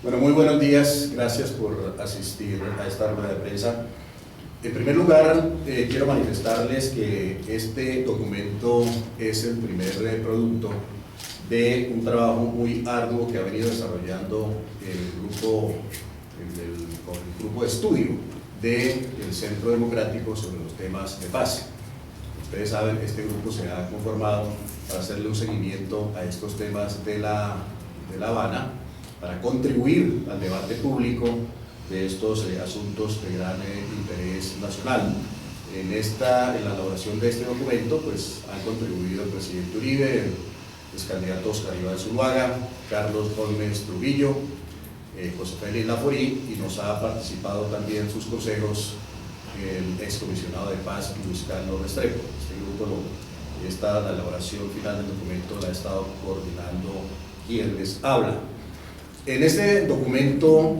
Bueno, muy buenos días, gracias por asistir a esta rueda de prensa. En primer lugar, quiero manifestarles que este documento es el primer producto de un trabajo muy arduo que ha venido desarrollando el grupo de estudio del Centro Democrático sobre los temas de paz. Ustedes saben que este grupo se ha conformado para hacerle un seguimiento a estos temas de La Habana, para contribuir al debate público de estos asuntos de gran interés nacional. En la elaboración de este documento pues han contribuido el presidente Uribe, el ex candidato Oscar Iván Zuluaga, Carlos Holmes Trujillo, José Félix Laforí, y nos ha participado también en sus consejos el ex comisionado de paz Luis Carlos Restrepo. Este grupo, la elaboración final del documento la ha estado coordinando quien les habla. En este documento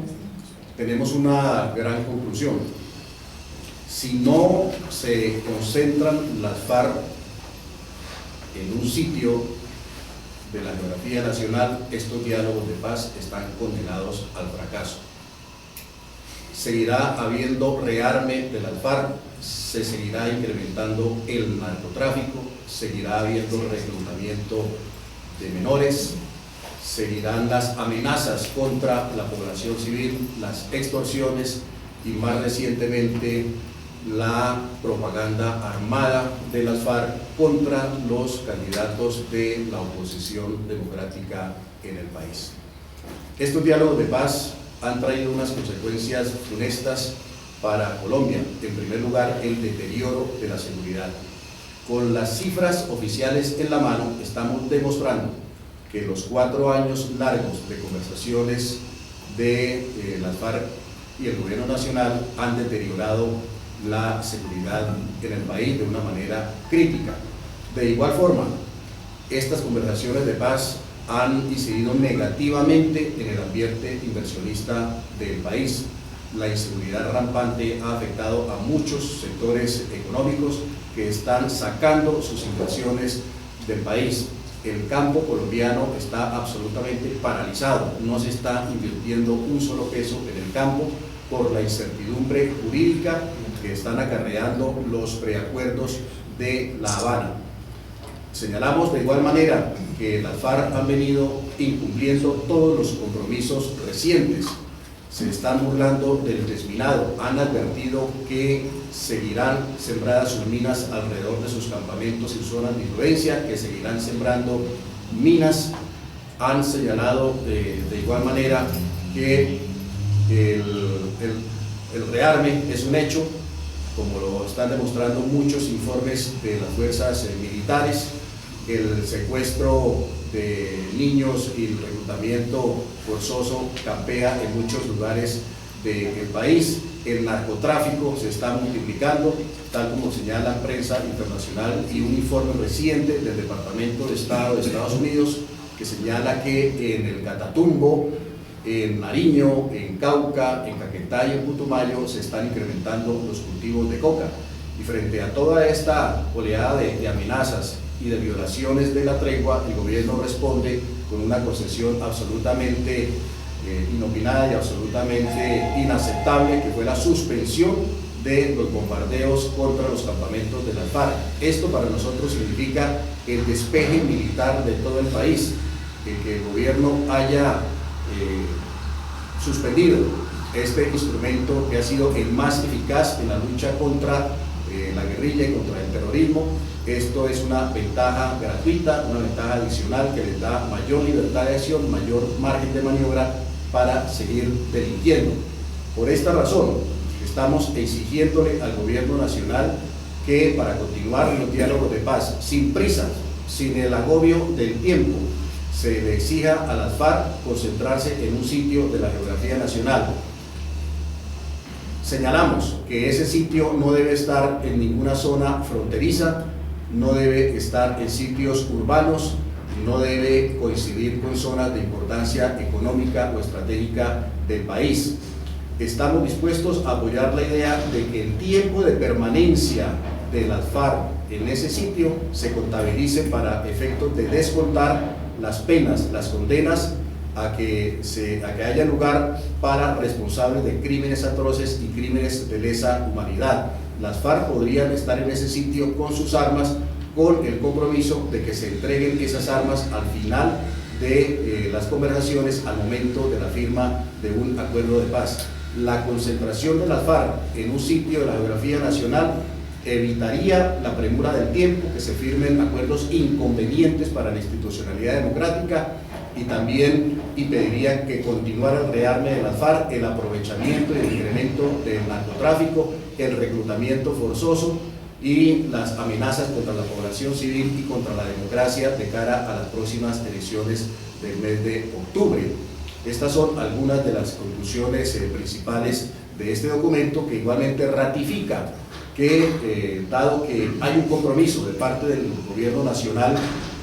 tenemos una gran conclusión. Si no se concentran las FARC en un sitio de la geografía nacional, estos diálogos de paz están condenados al fracaso. Seguirá habiendo rearme de las FARC, se seguirá incrementando el narcotráfico, seguirá habiendo reclutamiento de menores, seguirán las amenazas contra la población civil, las extorsiones y más recientemente la propaganda armada de las FARC contra los candidatos de la oposición democrática en el país. Estos diálogos de paz han traído unas consecuencias funestas para Colombia. En primer lugar, el deterioro de la seguridad. Con las cifras oficiales en la mano, estamos demostrando que los 4 años largos de conversaciones de las FARC y el gobierno nacional han deteriorado la seguridad en el país de una manera crítica. De igual forma, estas conversaciones de paz han incidido negativamente en el ambiente inversionista del país. La inseguridad rampante ha afectado a muchos sectores económicos que están sacando sus inversiones del país. El campo colombiano está absolutamente paralizado, no se está invirtiendo un solo peso en el campo por la incertidumbre jurídica que están acarreando los preacuerdos de La Habana. Señalamos de igual manera que las FARC han venido incumpliendo todos los compromisos recientes, se están burlando del desminado, han advertido que seguirán sembradas sus minas alrededor de sus campamentos y zonas de influencia, que seguirán sembrando minas, han señalado de igual manera que el rearme es un hecho, como lo están demostrando muchos informes de las fuerzas militares, el secuestro de niños y el reclutamiento forzoso campea en muchos lugares del país, el narcotráfico se está multiplicando, tal como señala la prensa internacional y un informe reciente del Departamento de Estado de Estados Unidos que señala que en el Catatumbo, en Nariño, en Cauca, en Caquetá y en Putumayo se están incrementando los cultivos de coca. Y frente a toda esta oleada de amenazas y de violaciones de la tregua, el gobierno responde con una concesión absolutamente inopinada y absolutamente inaceptable, que fue la suspensión de los bombardeos contra los campamentos de las FARC. Esto para nosotros significa el despeje militar de todo el país, que el gobierno haya suspendido este instrumento que ha sido el más eficaz en la lucha contra la guerrilla y contra el terrorismo. Esto es una ventaja gratuita, una ventaja adicional que les da mayor libertad de acción, mayor margen de maniobra para seguir delinquiendo. Por esta razón, estamos exigiéndole al gobierno nacional que para continuar los diálogos de paz, sin prisa, sin el agobio del tiempo, se le exija a las FARC concentrarse en un sitio de la geografía nacional. Señalamos que ese sitio no debe estar en ninguna zona fronteriza, no debe estar en sitios urbanos, no debe coincidir con zonas de importancia económica o estratégica del país. Estamos dispuestos a apoyar la idea de que el tiempo de permanencia de las FARC en ese sitio se contabilice para efectos de descontar las penas, las condenas a que haya lugar para responsables de crímenes atroces y crímenes de lesa humanidad. Las FARC podrían estar en ese sitio con sus armas, con el compromiso de que se entreguen esas armas al final de las conversaciones, al momento de la firma de un acuerdo de paz. La concentración de las FARC en un sitio de la geografía nacional evitaría la premura del tiempo, que se firmen acuerdos inconvenientes para la institucionalidad democrática, y también impedirían que continuara el rearme de las FARC, el aprovechamiento y el incremento del narcotráfico, el reclutamiento forzoso y las amenazas contra la población civil y contra la democracia de cara a las próximas elecciones del mes de octubre. Estas son algunas de las conclusiones principales de este documento, que igualmente ratifica que, dado que hay un compromiso de parte del gobierno nacional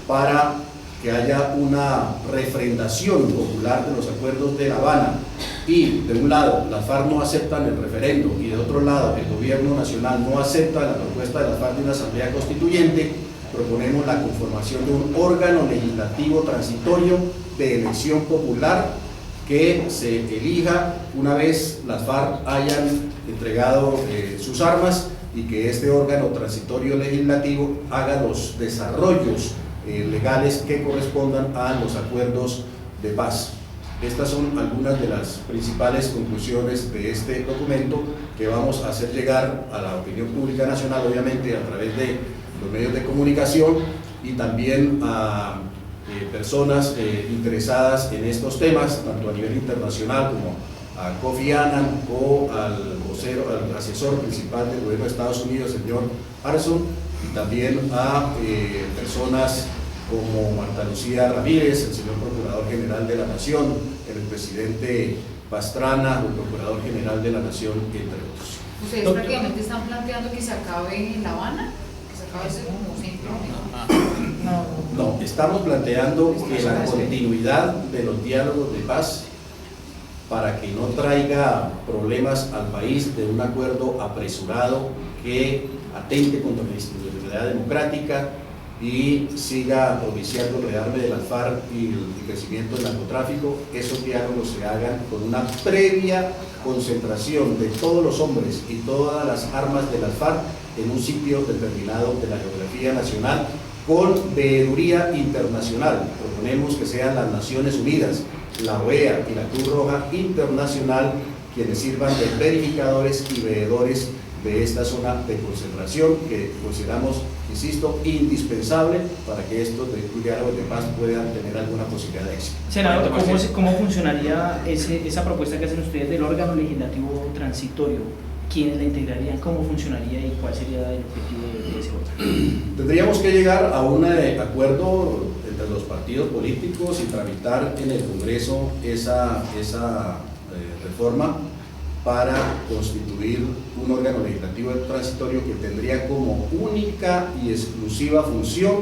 para que haya una refrendación popular de los acuerdos de La Habana, y de un lado las FARC no aceptan el referendo y de otro lado el gobierno nacional no acepta la propuesta de las FARC de una asamblea constituyente, proponemos la conformación de un órgano legislativo transitorio de elección popular que se elija una vez las FARC hayan entregado sus armas, y que este órgano transitorio legislativo haga los desarrollos legales que correspondan a los acuerdos de paz. Estas son algunas de las principales conclusiones de este documento, que vamos a hacer llegar a la opinión pública nacional, obviamente a través de los medios de comunicación, y también a personas interesadas en estos temas, tanto a nivel internacional como a Kofi Annan o al vocero, al asesor principal del gobierno de Estados Unidos, el señor Harrison, y también a personas como Marta Lucía Ramírez, el señor Procurador General de la Nación, el presidente Pastrana, o el Procurador General de la Nación, entre otros. ¿Ustedes prácticamente están planteando que se acabe en La Habana? ¿Que se acabe ese como centro? No, estamos planteando que la continuidad de los diálogos de paz, para que no traiga problemas al país de un acuerdo apresurado que atente contra la institucionalidad democrática y siga propiciando el rearme de las FARC y el crecimiento del narcotráfico, esos diálogos se hagan con una previa concentración de todos los hombres y todas las armas de las FARC en un sitio determinado de la geografía nacional, con veeduría internacional. Proponemos que sean las Naciones Unidas, la OEA y la Cruz Roja Internacional quienes sirvan de verificadores y veedores de esta zona de concentración, que consideramos, insisto, indispensable para que estos diálogos de paz puedan tener alguna posibilidad de éxito. Senador, ¿cómo funcionaría esa propuesta que hacen ustedes del órgano legislativo transitorio? ¿Quiénes la integrarían? ¿Cómo funcionaría y cuál sería el objetivo de ese órgano? Tendríamos que llegar a un acuerdo entre los partidos políticos y tramitar en el Congreso esa reforma para constituir un órgano legislativo transitorio que tendría como única y exclusiva función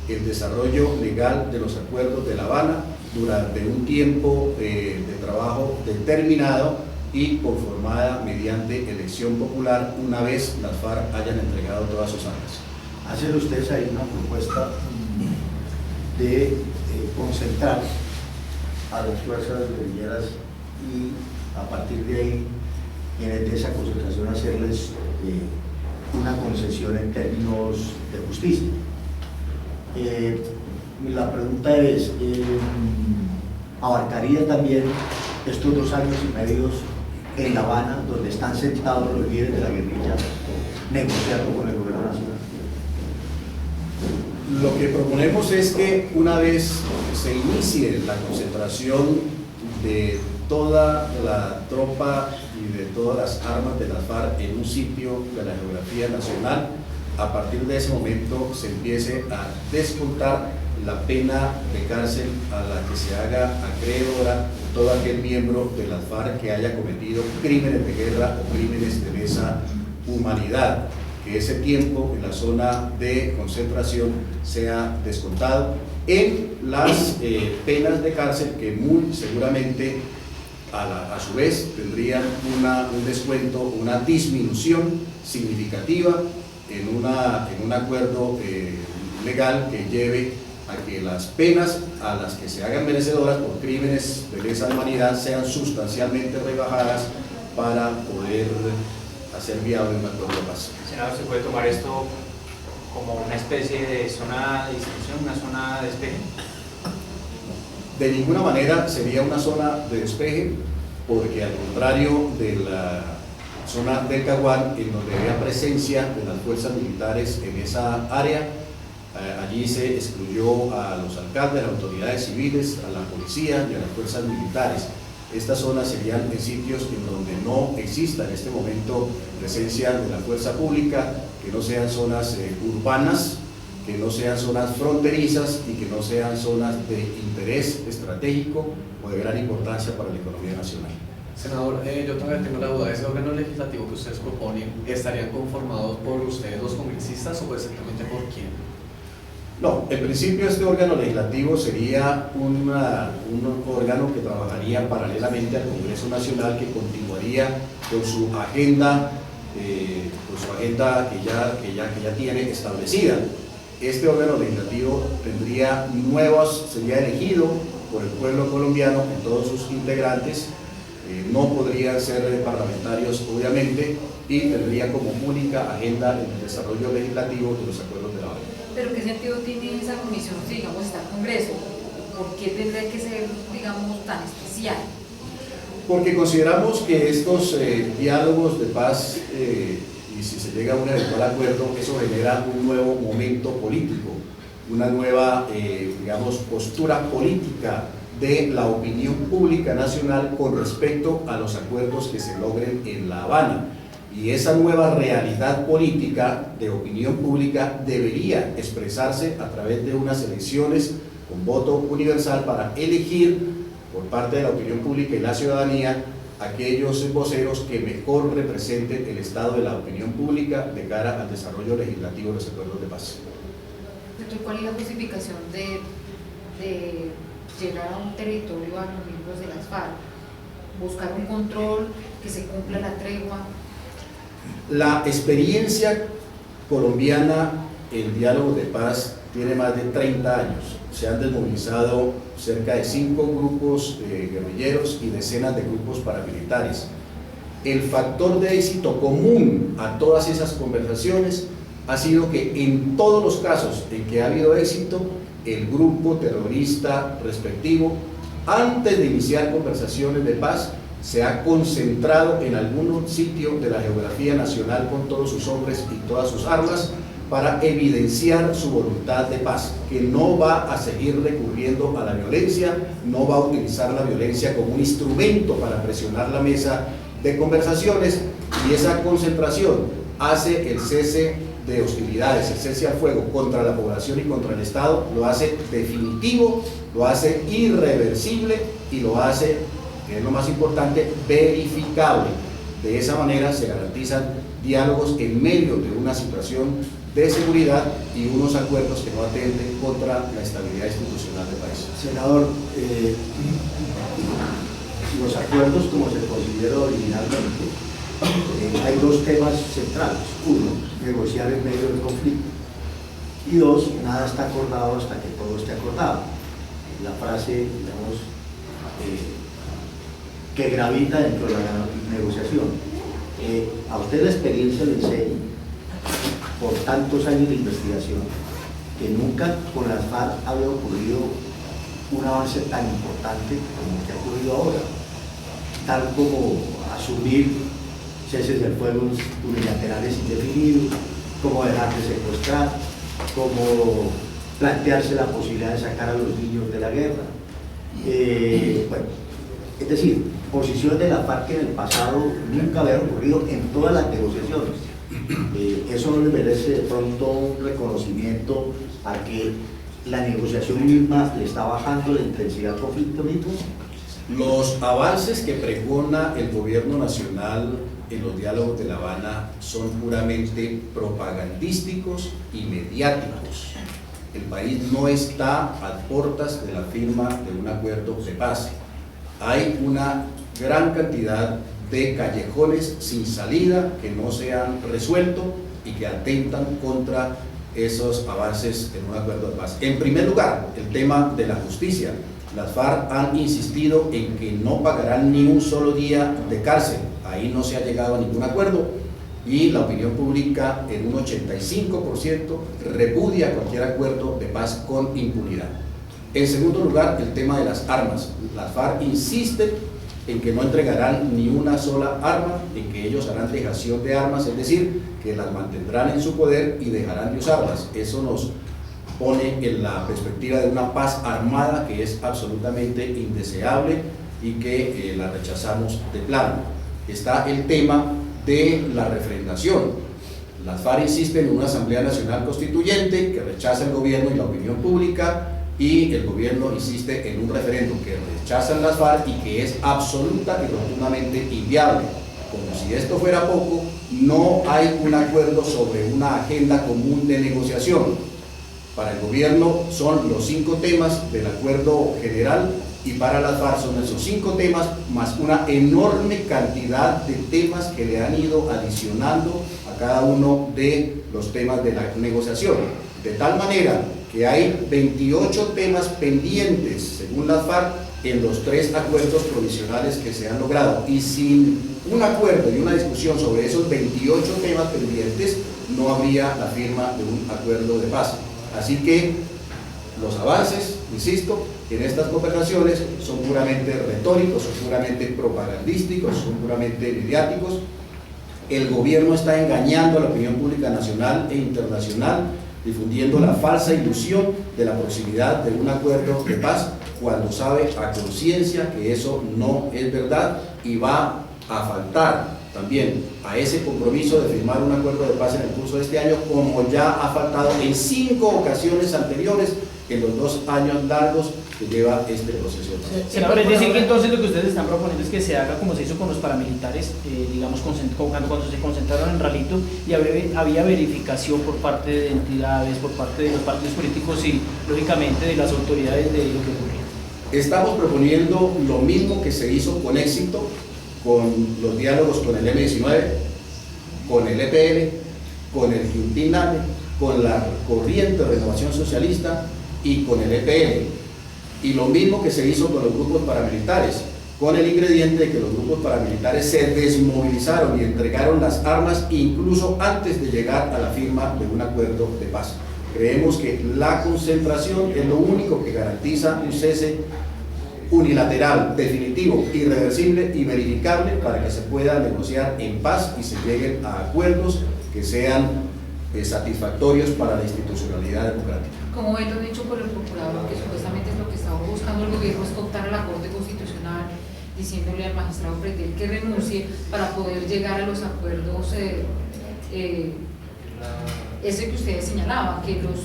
el desarrollo legal de los acuerdos de La Habana durante un tiempo de trabajo determinado y conformada mediante elección popular una vez las FARC hayan entregado todas sus armas. ¿Hacen ustedes ahí una propuesta de concentrar a las fuerzas guerrilleras y a partir de ahí, de esa concentración, hacerles una concesión en términos de justicia? La pregunta es, ¿abarcaría también estos 2 años y medio en La Habana, donde están sentados los líderes de la guerrilla, negociando con el gobierno nacional? Lo que proponemos es que una vez se inicie la concentración de toda la tropa y de todas las armas de las FARC en un sitio de la geografía nacional, a partir de ese momento se empiece a descontar la pena de cárcel a la que se haga acreedora todo aquel miembro de las FARC que haya cometido crímenes de guerra o crímenes de lesa humanidad, que ese tiempo en la zona de concentración sea descontado en las penas de cárcel, que muy seguramente a su vez tendrían un descuento, una disminución significativa en un acuerdo legal que lleve a que las penas a las que se hagan merecedoras por crímenes de lesa humanidad sean sustancialmente rebajadas para poder hacer viable un acuerdo de paz. Senador, ¿se puede tomar esto como una especie de zona de distribución, una zona de despeje? De ninguna manera sería una zona de despeje, porque al contrario de la zona del Caguán, en donde había presencia de las fuerzas militares en esa área, allí se excluyó a los alcaldes, a las autoridades civiles, a la policía y a las fuerzas militares. Estas zonas serían en sitios en donde no exista en este momento presencia de la fuerza pública, que no sean zonas urbanas, que no sean zonas fronterizas y que no sean zonas de interés estratégico o de gran importancia para la economía nacional. Senador, yo todavía tengo la duda, ¿ese órgano legislativo que ustedes proponen estarían conformados por ustedes los congresistas o exactamente por quién? No, en principio este órgano legislativo sería un órgano que trabajaría paralelamente al Congreso Nacional, que continuaría con su agenda que ya tiene establecida. Este órgano legislativo sería elegido por el pueblo colombiano en todos sus integrantes, no podrían ser parlamentarios obviamente, y tendría como única agenda el desarrollo legislativo de los acuerdos de la ONU. ¿Pero qué sentido tiene esa comisión si, digamos, está el Congreso? ¿Por qué tendría que ser, digamos, tan especial? Porque consideramos que estos diálogos de paz, y si se llega a un eventual acuerdo, eso genera un nuevo momento político, una nueva, postura política de la opinión pública nacional con respecto a los acuerdos que se logren en La Habana. Y esa nueva realidad política de opinión pública debería expresarse a través de unas elecciones con voto universal para elegir por parte de la opinión pública y la ciudadanía aquellos voceros que mejor representen el estado de la opinión pública de cara al desarrollo legislativo de los acuerdos de paz. ¿Cuál es la justificación de llegar a un territorio a los miembros de las FARC? ¿Buscar un control, que se cumpla la tregua? La experiencia colombiana en diálogo de paz tiene más de 30 años. Se han desmovilizado cerca de 5 grupos guerrilleros y decenas de grupos paramilitares. El factor de éxito común a todas esas conversaciones ha sido que en todos los casos en que ha habido éxito, el grupo terrorista respectivo, antes de iniciar conversaciones de paz, se ha concentrado en algún sitio de la geografía nacional con todos sus hombres y todas sus armas para evidenciar su voluntad de paz, que no va a seguir recurriendo a la violencia, no va a utilizar la violencia como un instrumento para presionar la mesa de conversaciones, y esa concentración hace el cese de hostilidades, el cese al fuego contra la población y contra el Estado, lo hace definitivo, lo hace irreversible y lo hace, que es lo más importante, verificable. De esa manera se garantizan diálogos en medio de una situación de seguridad y unos acuerdos que no atenten contra la estabilidad institucional del país. Senador, los acuerdos como se consideró originalmente, hay 2 temas centrales. 1, negociar en medio del conflicto, y 2, nada está acordado hasta que todo esté acordado. La frase, digamos, que gravita dentro de la negociación. A usted la experiencia le enseña, por tantos años de investigación, que nunca con las FARC había ocurrido un avance tan importante como el que ha ocurrido ahora, tal como asumir ceses del fuego unilaterales indefinidos, como dejar de secuestrar, como plantearse la posibilidad de sacar a los niños de la guerra. Bueno, es decir, posiciones de la FARC que en el pasado nunca habían ocurrido en todas las negociaciones. Eso no le merece de pronto un reconocimiento a que la negociación misma le está bajando la intensidad del conflicto mismo. Los avances que pregona el gobierno nacional en los diálogos de La Habana son puramente propagandísticos y mediáticos. El país no está a puertas de la firma de un acuerdo de paz. Hay una gran cantidad de callejones sin salida que no se han resuelto y que atentan contra esos avances en un acuerdo de paz. En primer lugar, el tema de la justicia. Las FARC han insistido en que no pagarán ni un solo día de cárcel. Ahí no se ha llegado a ningún acuerdo y la opinión pública en un 85% repudia cualquier acuerdo de paz con impunidad. En segundo lugar, el tema de las armas. Las FARC insisten en que no entregarán ni una sola arma, en que ellos harán dejación de armas, es decir, que las mantendrán en su poder y dejarán de usarlas. Eso nos pone en la perspectiva de una paz armada que es absolutamente indeseable y que la rechazamos de plano. Está el tema de la refrendación. Las FARC insisten en una Asamblea Nacional Constituyente que rechaza el gobierno y la opinión pública, y el gobierno insiste en un referéndum que rechazan las FARC y que es absoluta y rotundamente inviable. Como si esto fuera poco, no hay un acuerdo sobre una agenda común de negociación. Para el gobierno son los 5 temas del acuerdo general y para las FARC son esos 5 temas más una enorme cantidad de temas que le han ido adicionando a cada uno de los temas de la negociación. De tal manera que hay 28 temas pendientes, según las FARC, en los 3 acuerdos provisionales que se han logrado. Y sin un acuerdo y una discusión sobre esos 28 temas pendientes, no habría la firma de un acuerdo de paz. Así que los avances, insisto, en estas conversaciones son puramente retóricos, son puramente propagandísticos, son puramente mediáticos. El gobierno está engañando a la opinión pública nacional e internacional, difundiendo la falsa ilusión de la proximidad de un acuerdo de paz, cuando sabe a conciencia que eso no es verdad y va a faltar también a ese compromiso de firmar un acuerdo de paz en el curso de este año, como ya ha faltado en 5 ocasiones anteriores en los 2 años largos que lleva este proceso. Senador, es decir que entonces lo que ustedes están proponiendo es que se haga como se hizo con los paramilitares, digamos cuando se concentraron en Ralito, y había verificación por parte de entidades, por parte de los partidos políticos y lógicamente de las autoridades de lo que ocurría. Estamos proponiendo lo mismo que se hizo con éxito con los diálogos con el M-19, con el EPL, con el Quintiname, con la Corriente de Renovación Socialista y con el EPL. Y lo mismo que se hizo con los grupos paramilitares, con el ingrediente de que los grupos paramilitares se desmovilizaron y entregaron las armas incluso antes de llegar a la firma de un acuerdo de paz. Creemos que la concentración es lo único que garantiza un cese unilateral, definitivo, irreversible y verificable para que se pueda negociar en paz y se lleguen a acuerdos que sean satisfactorios para la institucionalidad democrática. Como ven lo dicho por el procurador, que supuestamente es lo que estaba buscando el gobierno, es cooptar a la Corte Constitucional, diciéndole al magistrado Pretel que renuncie para poder llegar a los acuerdos, ese que ustedes señalaban, que los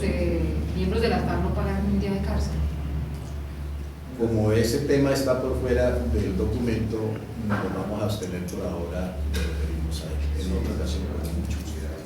miembros de la FARC no pagaran un día de cárcel. Como ese tema está por fuera del documento, nos vamos a abstener por ahora, lo referimos a él. En otra ocasión, con mucho cuidado.